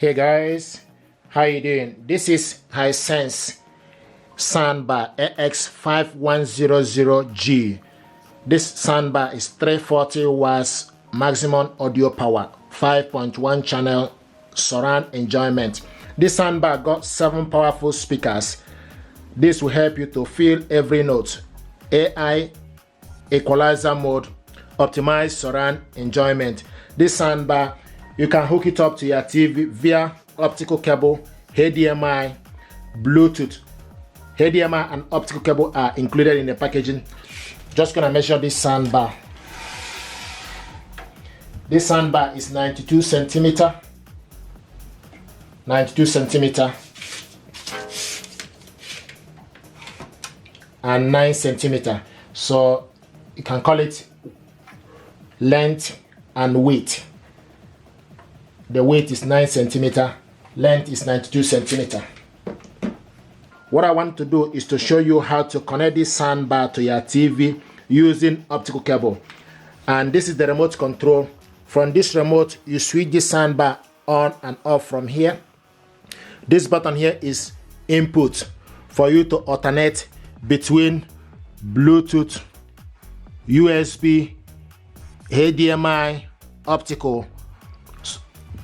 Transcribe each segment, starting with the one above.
Hey guys, how you doing? This is HISENSE Soundbar AX5100G. This soundbar is 340 watts maximum audio power, 5.1 channel surround enjoyment. This soundbar got 7 powerful speakers. This will help you to feel every note. AI equalizer mode, optimize surround enjoyment. This soundbar, you can hook it up to your TV via optical cable, HDMI, Bluetooth. HDMI and optical cable are included in the packaging. Just gonna measure this soundbar. This soundbar is 92 centimeter. 92 centimeter and 9 centimeter. So you can call it length and weight. The weight is 9 centimeter, length is 92 centimeter. What I want to do is to show you how to connect this soundbar to your TV using optical cable. And this is the remote control. From this remote, you switch this soundbar on and off from here. This button here is input for you to alternate between Bluetooth, USB, HDMI, optical,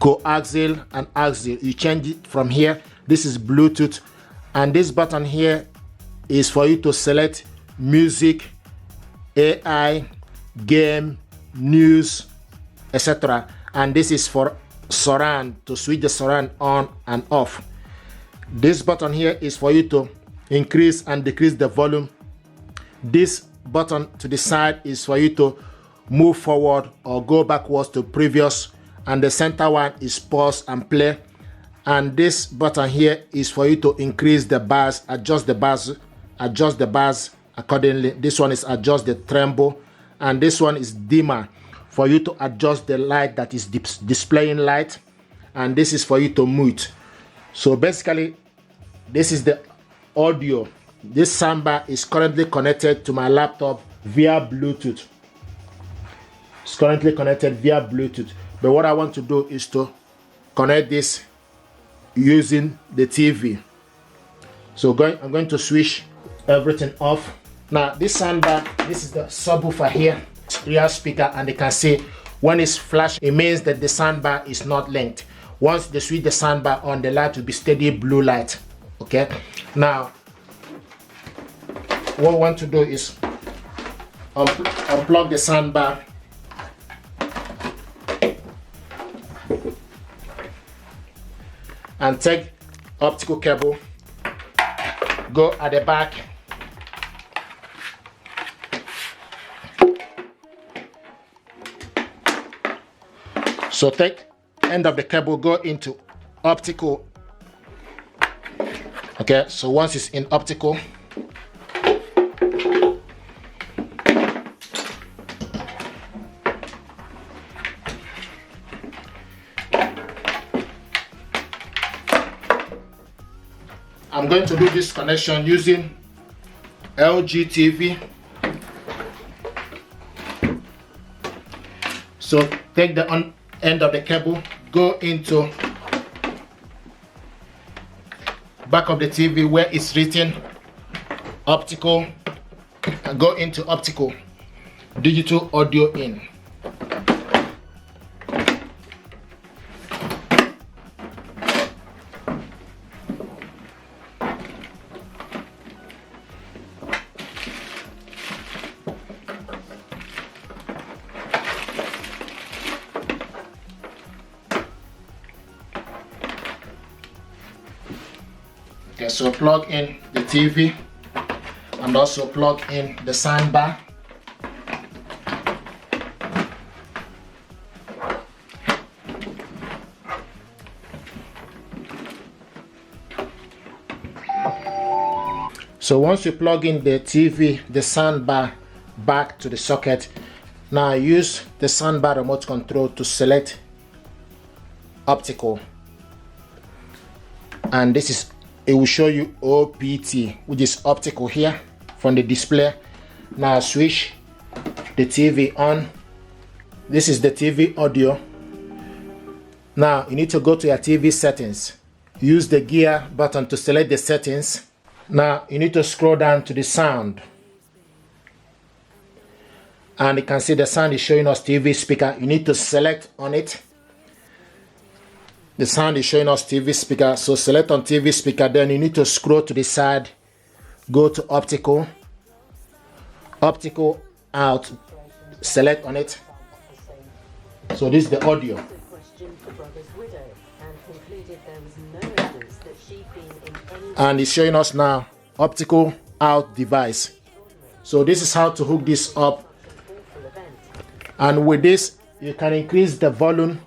coaxial and axial. You change it from here. This is Bluetooth, and this button here is for you to select music, AI, game, news, etc. And this is for surround, to switch the surround on and off. This button here is for you to increase and decrease the volume. This button to the side is for you to move forward or go backwards to previous, and the center one is pause and play. And this button here is for you to increase the bass, adjust the bass accordingly. This one is adjust the tremble, and this one is dimmer for you to adjust the light that is displaying light, and this is for you to mute. So basically, this is the audio. This soundbar is currently connected to my laptop via Bluetooth. It's currently connected via Bluetooth. But what I want to do is to connect this using the TV. So I'm going to switch everything off. Now this soundbar, this is the subwoofer here, rear speaker, and you can see when it's flash, it means that the soundbar is not linked. Once they switch the soundbar on, the light will be steady blue light. Okay. Now what we want to do is unplug the soundbar. And take optical cable, go at the back, so take end of the cable, go into optical. Okay, so once it's in optical, I'm going to do this connection using LG TV. So take the end of the cable, go into back of the TV where it's written optical, and go into optical, digital audio in. Okay, so plug in the TV and also plug in the soundbar. So once you plug in the TV, the soundbar back to the socket, now use the soundbar remote control to select optical, and this is, it will show you OPT, which is optical here from the display. Now switch the TV on. This is the TV audio. Now you need to go to your TV settings. Use the gear button to select the settings. Now you need to scroll down to the sound. And you can see the sound is showing us TV speaker. You need to select on it. The sound is showing us TV speaker. So select on TV speaker. Then you need to scroll to the side. Go to optical. Optical out. Select on it. So this is the audio. And it's showing us now optical out device. So this is how to hook this up. And with this, you can increase the volume.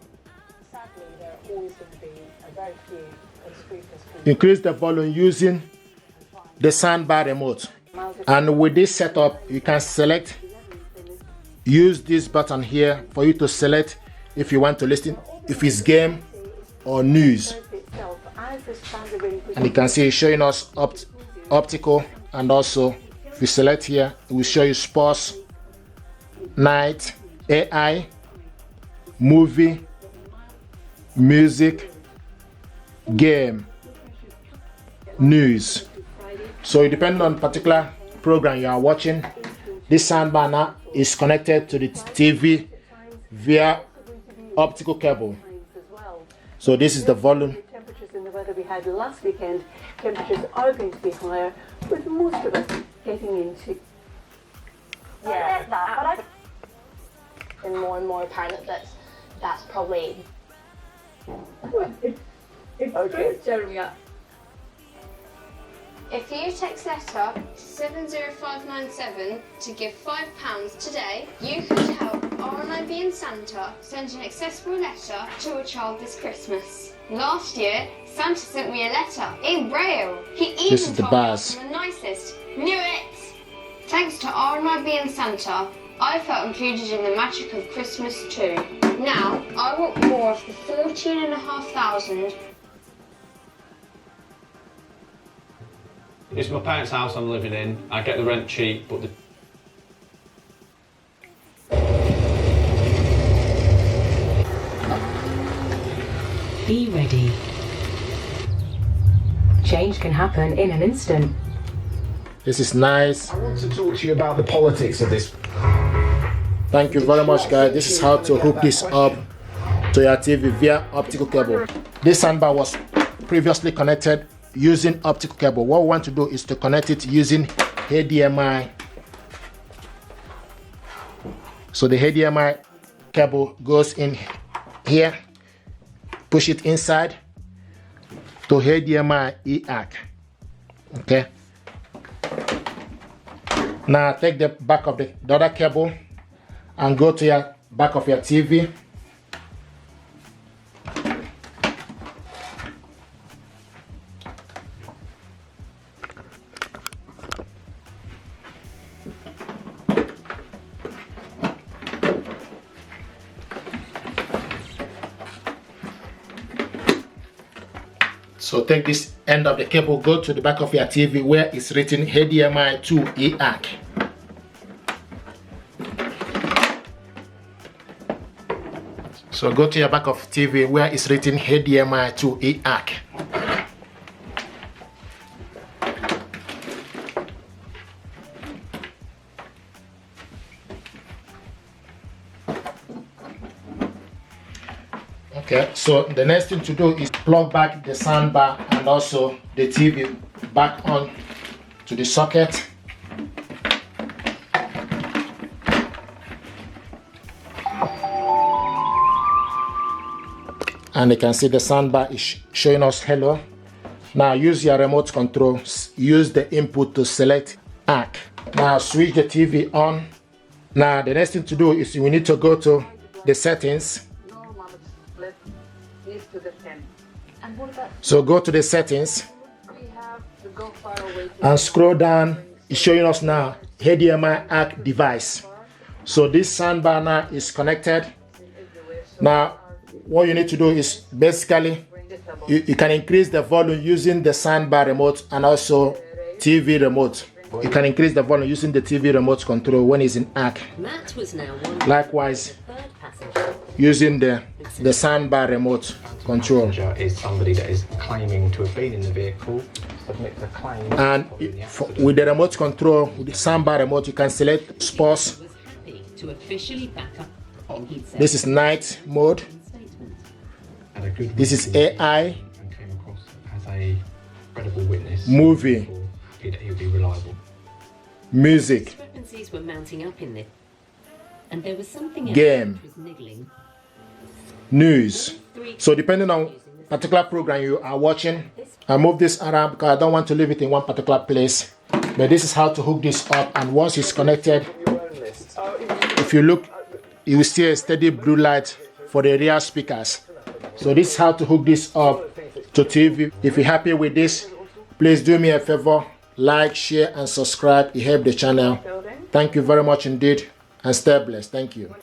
Increase the volume using the soundbar remote. And with this setup, you can select, use this button here for you to select if you want to listen, if it's game or news. And you can see it's showing us optical, and also if you select here, it will show you sports, night, AI, movie, music, game, news. So depending on particular program you are watching, this soundbar now is connected to the TV via optical cable. So this is the volume. Temperatures in the weather we had last weekend, temperatures are going to be higher, with most of us getting into. Yeah, but and more apparent that that's probably. It's okay. Jeremy. If you text letter to 70597 to give £5 today, you can help RNIB and Santa send an accessible letter to a child this Christmas. Last year, Santa sent me a letter in Braille. He even told me I was the nicest. Knew it! Thanks to RNIB and Santa, I felt included in the magic of Christmas too. Now, I want more of the 14,500. It's my parents' house I'm living in. I get the rent cheap, but Be ready. Change can happen in an instant. This is nice. I want to talk to you about the politics of this. Thank you very much, guys. This is how to hook this up to your TV via optical cable. This soundbar was previously connected using optical cable. What we want to do is to connect it using HDMI. So the HDMI cable goes in here, push it inside to HDMI ARC. Okay. Now take the back of the other cable and go to your back of your TV. So take this end of the cable, go to the back of your TV where it's written HDMI to ARC. So go to your back of TV where it's written HDMI to ARC. Okay, so the next thing to do is plug back the soundbar and also the TV back on to the socket. And you can see the soundbar is showing us hello. Now use your remote control, use the input to select ARC. Now switch the TV on. Now the next thing to do is we need to go to the settings. So go to the settings and scroll down. It's showing us now HDMI ARC device. So this soundbar now is connected. Now what you need to do is basically you can increase the volume using the soundbar remote and also TV remote. You can increase the volume using the TV remote control when it's in ARC. Matt was now Likewise, third passenger. using the soundbar remote control. Is somebody that is claiming to have been in the vehicle, submit the claim. And with the remote control, with the soundbar remote, you can select sports. To officially back up. This is night mode. This is AI. And came across as a credible witness. Movie. Happy that he'll be reliable. Music. Discrepancies were mounting up in this, and there was something else Game. which was niggling. News. So depending on particular program you are watching, I move this around because I don't want to leave it in one particular place. But this is how to hook this up, and once it's connected, if you look, you will see a steady blue light for the rear speakers. So this is how to hook this up to TV. If you're happy with this, please do me a favor, like, share and subscribe. It helps the channel. Thank you very much indeed, and stay blessed. Thank you.